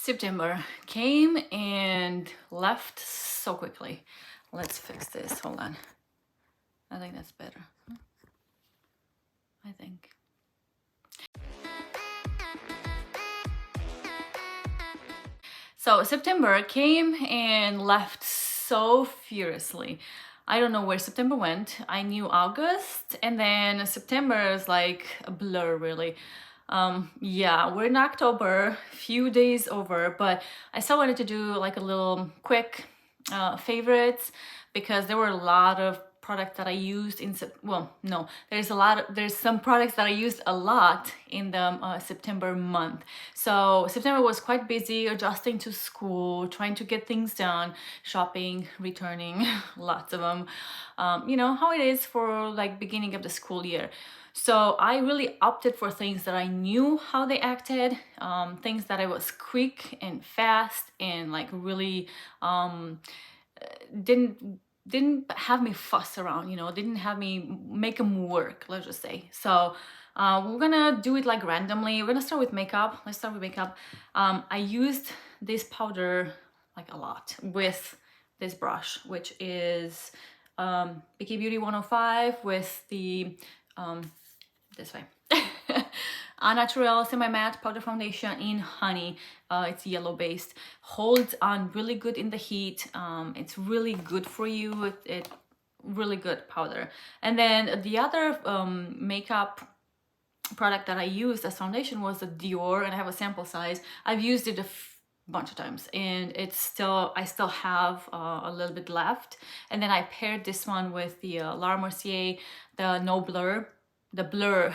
September came and left so quickly. Let's fix this. Hold on. I think that's better. I think. So September came and left so furiously. I don't know where September went. I knew August, and then September is like a blur, really. Yeah, we're in October, few days over, but I still wanted to do like a little quick favorites, because there were a lot of products that I used in there's some products that I used a lot in the September month. So September was quite busy adjusting to school, trying to get things done, shopping, returning, lots of them. You know how it is for like beginning of the school year. So I really opted for things that I knew how they acted, things that I was quick and fast and like really didn't have me fuss around, you know, didn't have me make them work, let's just say. So we're gonna do it like randomly. We're gonna start with makeup. Let's start with makeup. I used this powder like a lot with this brush, which is Bikini Beauty 105 with the this way. Naturale semi-matte powder foundation in honey. It's yellow based, holds on really good in the heat. It's really good for you. It really good powder. And then the other makeup product that I used as foundation was the Dior, and I have a sample size. I've used it a bunch of times, and it's still, I still have a little bit left. And then I paired this one with the La Mercier, the No Blur, the Blur.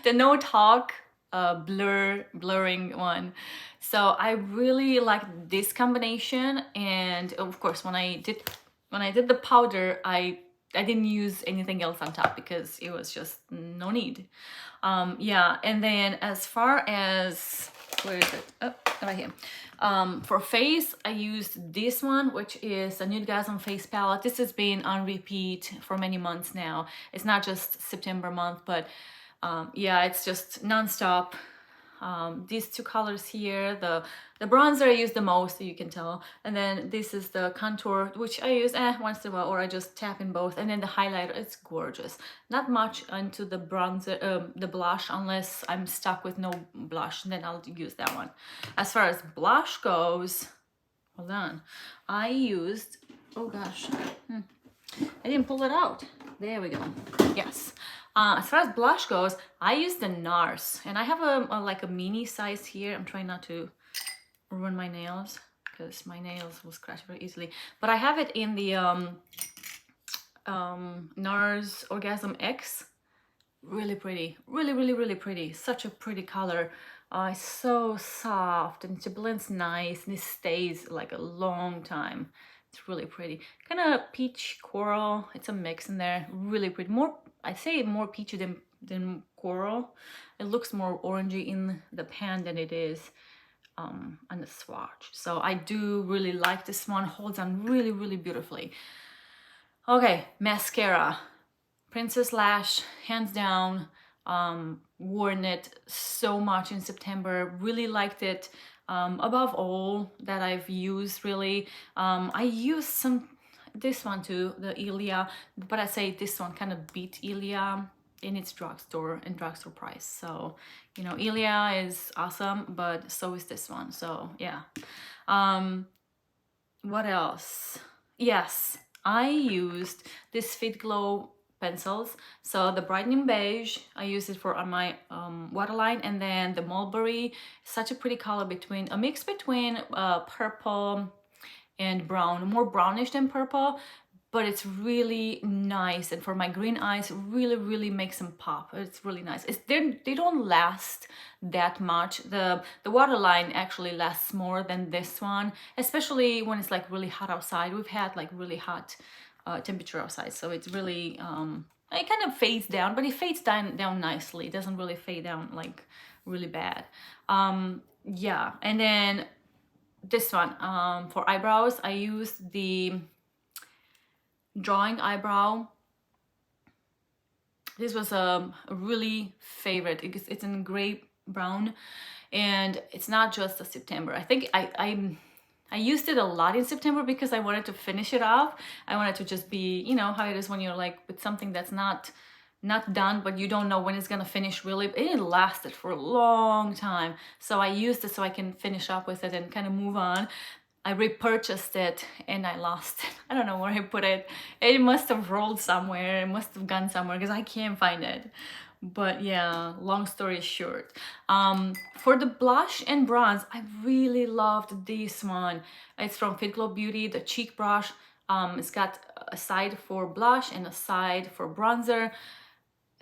The no talk blurring one. So I really like this combination, and of course when I did the powder, I didn't use anything else on top because it was just no need. Yeah, and then as far as, where is it? Oh, right here. For face, I used this one, which is a Nudegasm face palette. This has been on repeat for many months now. It's not just September month, but yeah, it's just non-stop. These two colors here, the bronzer I use the most, you can tell, and then this is the contour, which I use once in a while, or I just tap in both, and then the highlighter. It's gorgeous. Not much into the bronzer, the blush, unless I'm stuck with no blush, and then I'll use that one. As far as blush goes, hold on, I used, oh gosh, I didn't pull it out. There we go. Yes. As far as blush goes, I use the Nars, and I have a like a mini size here. I'm trying not to ruin my nails because my nails will scratch very easily. But I have it in the Nars Orgasm X. Really pretty, really pretty. Such a pretty color. It's so soft and it blends nice, and it stays like a long time. It's really pretty. Kind of peach coral. It's a mix in there. Really pretty. More, I'd say more peachy than coral. It looks more orangey in the pan than it is on the swatch. So I do really like this one. Holds on really beautifully. Okay, mascara. Princess Lash, hands down. Worn it so much in September. Really liked it. Above all that I've used, really. I used this one too, the Ilia, but I say this one kind of beat Ilia in its drugstore price. So, you know, Ilia is awesome, but so is this one. So yeah. What else? Yes, I used this Fitglow pencils. So the Brightening Beige, I use it for on my waterline, and then the Mulberry, such a pretty color, between a mix between purple and brown, more brownish than purple, but it's really nice, and for my green eyes, really makes them pop. It's really nice. They don't last that much. The waterline actually lasts more than this one, especially when it's like really hot outside. We've had like really hot temperature outside, so it's really it kind of fades down, but it fades down nicely. It doesn't really fade down like really bad. Yeah, and then this one for eyebrows, I used the Drawing Eyebrow. This was a really favorite. It's in gray brown. And it's not just a September. I think I used it a lot in September because I wanted to finish it off. I wanted to just be, you know, how it is when you're like with something that's not done, but you don't know when it's gonna finish really. It lasted for a long time. So I used it so I can finish up with it and kind of move on. I repurchased it and I lost it. I don't know where I put it. It must have rolled somewhere. It must have gone somewhere because I can't find it. But yeah, long story short, for the blush and bronze, I really loved this one. It's from Fitglow Beauty, the cheek brush. It's got a side for blush and a side for bronzer.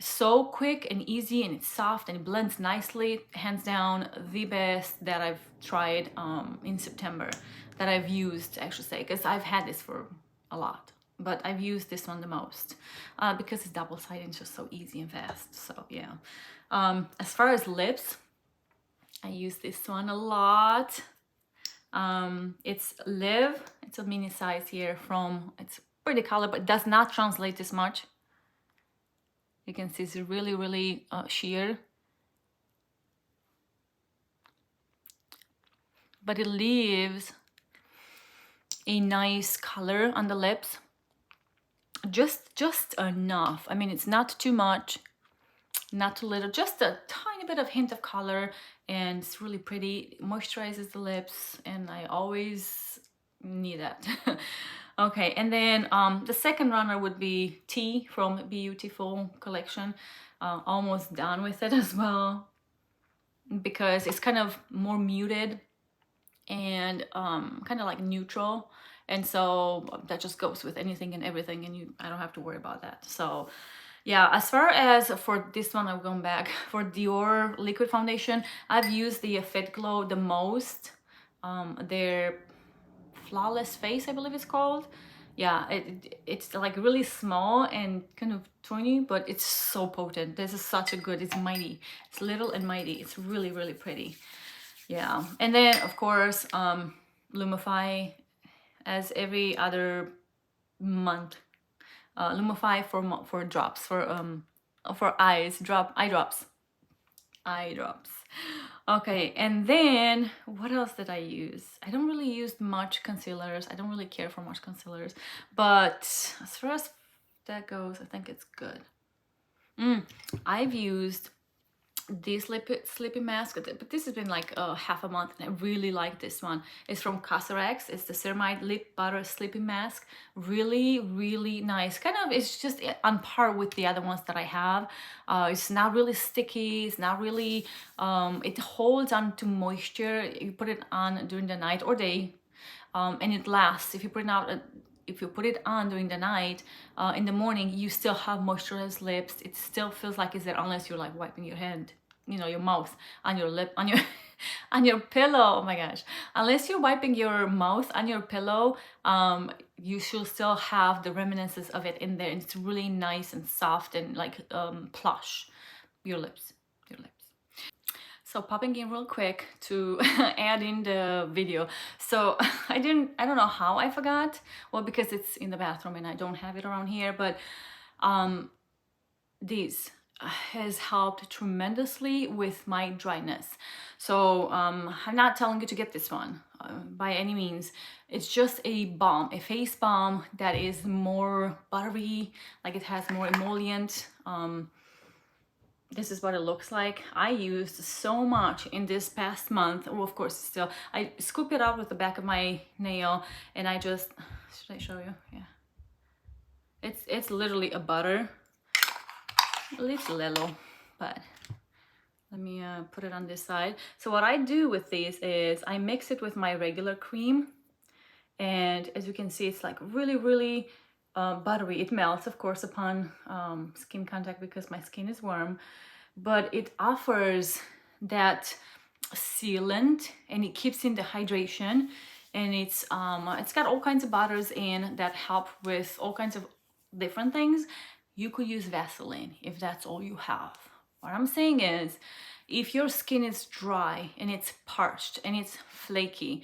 So quick and easy, and it's soft and it blends nicely. Hands down the best that I've tried in September, that I've used, I should say, because I've had this for a lot, but I've used this one the most because it's double-sided and just so easy and fast. So yeah. As far as lips, I use this one a lot. It's Live. It's a mini size here from, it's pretty color, but it does not translate as much. You can see it's really, really sheer. But it leaves a nice color on the lips. Just enough. I mean, it's not too much, not too little, just a tiny bit of hint of color, and it's really pretty. It moisturizes the lips, and I always need that. Okay, and then the second runner would be Tea from Beautiful collection. Almost done with it as well because it's kind of more muted and kind of like neutral, and so that just goes with anything and everything, and I don't have to worry about that. So yeah, as far as for this one, I'm going back for Dior liquid foundation. I've used the Fitglow the most. Their Flawless Face, I believe it's called. Yeah, it's like really small and kind of tiny, but it's so potent. This is such a good, it's mighty. It's little and mighty. It's really, really pretty. Yeah, and then of course, Lumify, as every other month. Lumify for drops, for eye drops. Okay, and then what else did I use? I don't really use much concealers. I don't really care for much concealers, but as far as that goes, I think it's good. I've used this sleepy mask, but this has been like half a month, and I really like this one. It's from Cosrx. It's the Ceramide Lip Butter Sleepy Mask. Really, really nice. Kind of, it's just on par with the other ones that I have. It's not really sticky. It's not really, it holds on to moisture. You put it on during the night or day, and it lasts. If you put it on during the night, in the morning, you still have moisturized lips. It still feels like it's there unless you're like wiping your hand, you know, your mouth on your lip, on your on your pillow. Oh my gosh. Unless you're wiping your mouth on your pillow, you should still have the reminiscences of it in there. And it's really nice and soft and like plush. Your lips. So popping in real quick to add in the video. So I don't know how I forgot. Well, because it's in the bathroom and I don't have it around here, but this has helped tremendously with my dryness. So I'm not telling you to get this one by any means. It's just a balm, a face balm that is more buttery, like it has more emollient. This is what it looks like. I used so much in this past month. Well, of course, still, I scoop it out with the back of my nail, and I just, should I show you? Yeah. It's literally a butter. It's little, but let me put it on this side. So what I do with these is I mix it with my regular cream, and as you can see, it's like really, really buttery. It melts, of course, upon skin contact because my skin is warm, but it offers that sealant and it keeps in the hydration, and it's got all kinds of butters in that help with all kinds of different things. You could use Vaseline if that's all you have. What I'm saying is, if your skin is dry and it's parched and it's flaky,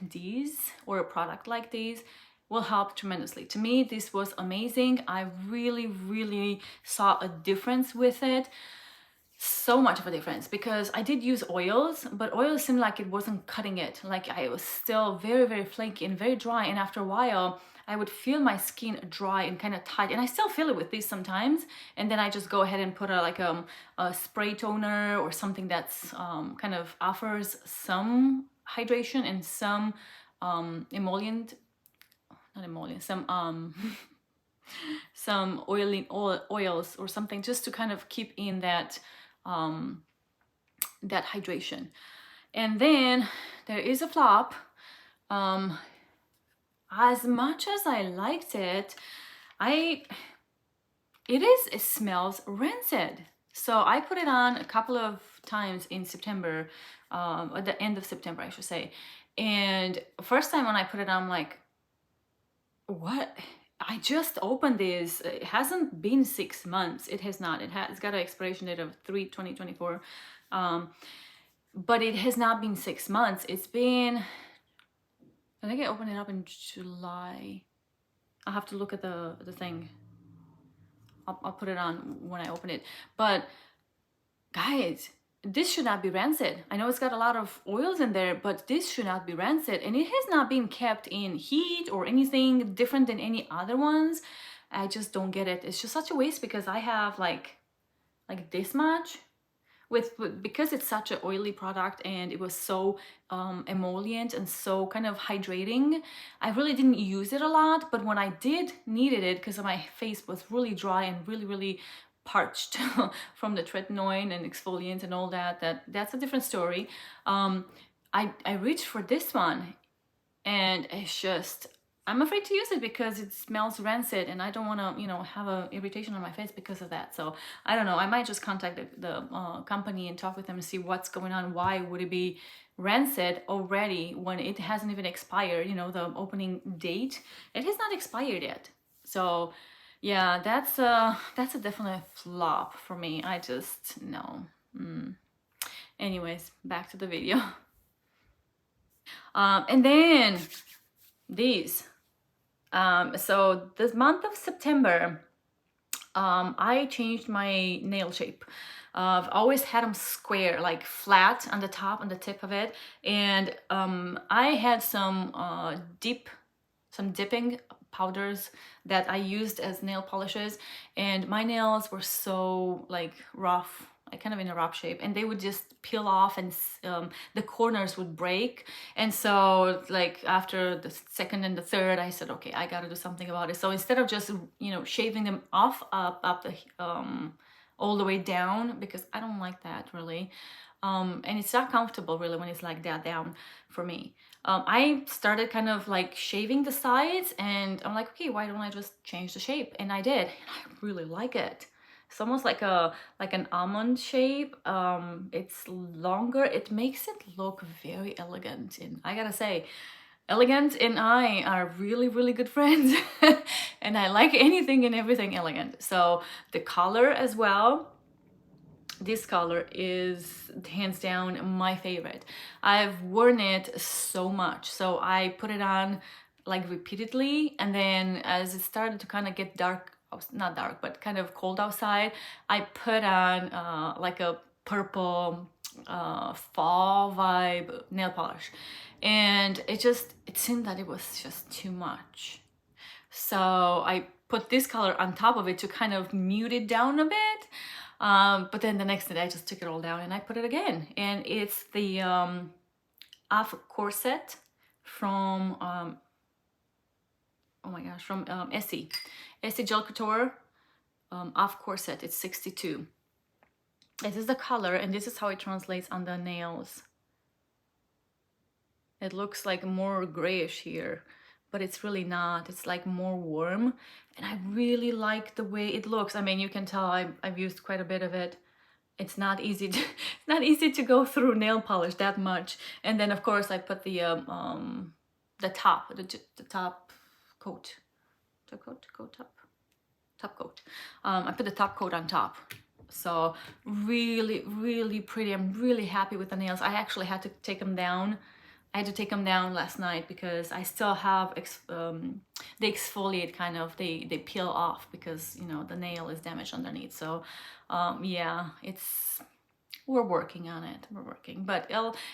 these or a product like these will help tremendously. To me, this was amazing. I really, really saw a difference with it. so much of a difference, because I did use oils, but oils seemed like it wasn't cutting it. Like I was still very, very flaky and very dry. And after a while, I would feel my skin dry and kind of tight. And I still feel it with these sometimes. And then I just go ahead and put a spray toner or something that's kind of offers some hydration and some emollient, not emollient, some oils or something, just to kind of keep in that that hydration. And then there is a flop. As much as I liked it, it smells rancid. So I put it on a couple of times in September, at the end of September, I should say. And first time when I put it on, I'm like, what? I just opened this. It hasn't been 6 months. It has not. It's got an expiration date of 3/2024. But it has not been 6 months. It's been, I think I opened it up in July. I'll have to look at the thing. I'll put it on when I open it. But guys, this should not be rancid. I know it's got a lot of oils in there, but this should not be rancid. And it has not been kept in heat or anything different than any other ones. I just don't get it. It's just such a waste, because I have like this much because it's such an oily product, and it was so emollient and so kind of hydrating. I really didn't use it a lot, but when I did needed it, because my face was really dry and really, really parched from the tretinoin and exfoliant and all that's a different story. I reached for this one, and it's just, I'm afraid to use it because it smells rancid, and I don't want to, have an irritation on my face because of that. So I don't know. I might just contact the company and talk with them and see what's going on. Why would it be rancid already when it hasn't even expired? The opening date, it has not expired yet. So yeah, that's a definite flop for me. I just no. Anyways, back to the video. And then these. So this month of September, I changed my nail shape. I've always had them square, like flat on the top, on the tip of it. And I had some dipping powders that I used as nail polishes, and my nails were so like rough, like kind of in a rough shape, and they would just peel off, and the corners would break. And so like after the second and the third, I said, okay, I gotta do something about it. So instead of just shaving them off up the all the way down, because I don't like that really, and it's not comfortable really when it's like that down for me. I started kind of like shaving the sides, and I'm like, okay, why don't I just change the shape? And I did. I really like it. It's almost like an almond shape. It's longer. It makes it look very elegant. And I gotta say, elegant and I are really, really good friends. And I like anything and everything elegant. So the color as well. This color is hands down my favorite. I've worn it so much. So I put it on like repeatedly, and then as it started to kind of get dark, not dark, but kind of cold outside, I put on like a purple fall vibe nail polish, and it seemed that it was just too much. So I put this color on top of it to kind of mute it down a bit. But then the next day I just took it all down and I put it again. And it's the Off Corset from, oh my gosh, from Essie Gel Couture Off Corset. It's 62. This is the color, and this is how it translates on the nails. It looks like more grayish here, but it's really not. It's like more warm, and I really like the way it looks. I mean, you can tell I've used quite a bit of it. It's not easy to go through nail polish that much. And then of course I put the top coat. I put the top coat on top. So really, really pretty. I'm really happy with the nails. I actually had to take them down I had to take them down last night because I still have they exfoliate, kind of, they peel off because, you know, the nail is damaged underneath. So yeah, we're working on it. We're working, but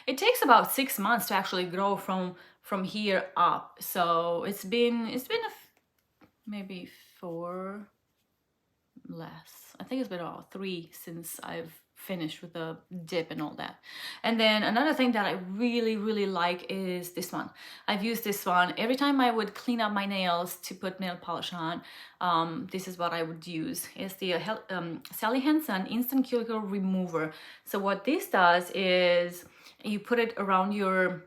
it takes about 6 months to actually grow from here up. So it's been maybe 4 less. I think it's been about 3 since I've finished with the dip and all that. And then another thing that I really like is this one. I've used this one every time I would clean up my nails to put nail polish on. This is what I would use. It's the Sally Hansen Instant Cuticle Remover. So what this does is you put it on your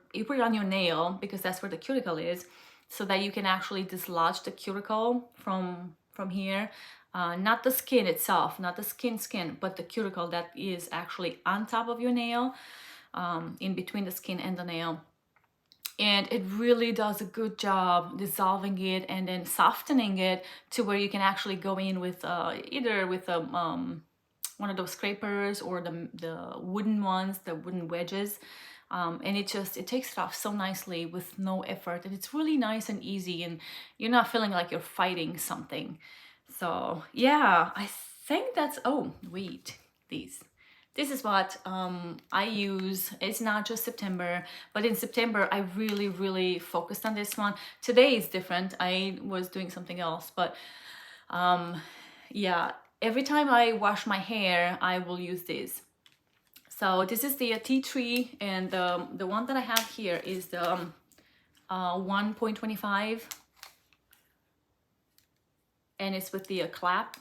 nail, because that's where the cuticle is, so that you can actually dislodge the cuticle from here. Not the skin itself, not the skin, but the cuticle that is actually on top of your nail, in between the skin and the nail. And it really does a good job dissolving it and then softening it to where you can actually go in with either with one of those scrapers or the wooden ones, the wooden wedges. And it takes it off so nicely with no effort, and it's really nice and easy, and you're not feeling like you're fighting something. So yeah, I think that's, oh wait, this is what I use. It's not just September, but in September I really focused on this one. Today is different, I was doing something else, but yeah, every time I wash my hair I will use this. So this is the tea tree, and the one that I have here is the 1.25, and it's with the clip.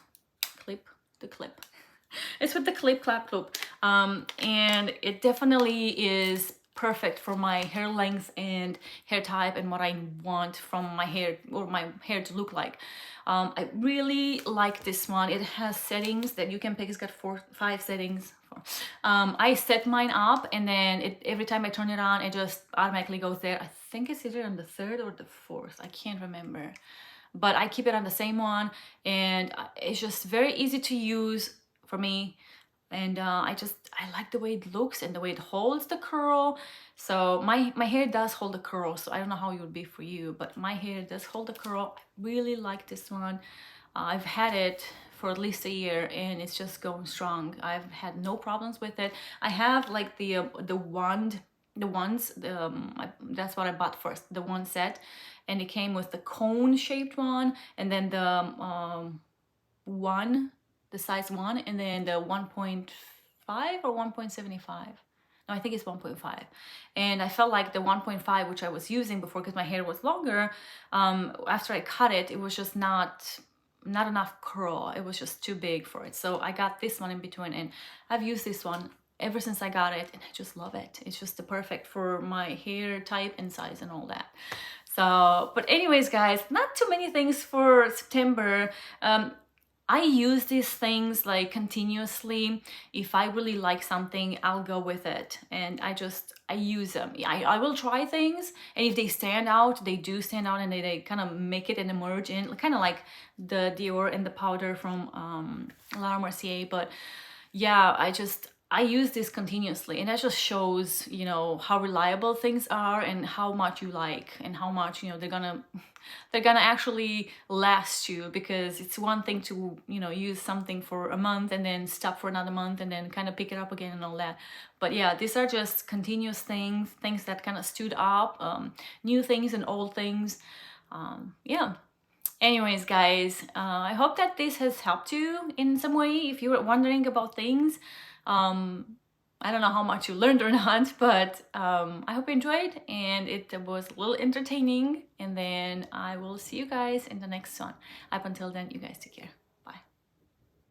It's with the clap clip, and it definitely is perfect for my hair length and hair type and what I want from my hair, or my hair to look like. I really like this one. It has settings that you can pick. It's got 5 settings. I set mine up, and then every time I turn it on, it just automatically goes there. I think it's either on the 3rd or the 4th. I can't remember, but I keep it on the same one, and it's just very easy to use for me. And I like the way it looks and the way it holds the curl. So my hair does hold the curl, so I don't know how it would be for you, but my hair does hold the curl. I really like this one. I've had it for at least a year, and it's just going strong. I've had no problems with it. I have like the ones, that's what I bought first, the one set, and it came with the cone shaped one, and then the the size 1, and then the 1.5 or 1.75. No, I think it's 1.5. And I felt like the 1.5, which I was using before because my hair was longer, after I cut it, it was just not enough curl. It was just too big for it. So I got this one in between, and I've used this one ever since I got it, and I just love it. It's just the perfect for my hair type and size and all that. So, but anyways, guys, not too many things for September. I use these things like continuously. If I really like something, I'll go with it, and I use them. I will try things, and if they stand out, they do stand out, and they kind of make it and emerge in, kind of like the Dior and the powder from Mercier. But yeah, I use this continuously, and that just shows, you know, how reliable things are and how much you like, and how much, you know, they're gonna actually last you. Because it's one thing to, you know, use something for a month and then stop for another month and then kind of pick it up again and all that. But yeah, these are just continuous things that kind of stood up, new things and old things. Yeah. Anyways, guys, I hope that this has helped you in some way if you were wondering about things. I don't know how much you learned or not, but I hope you enjoyed, and it was a little entertaining. And then I will see you guys in the next one. Up until then, you guys take care.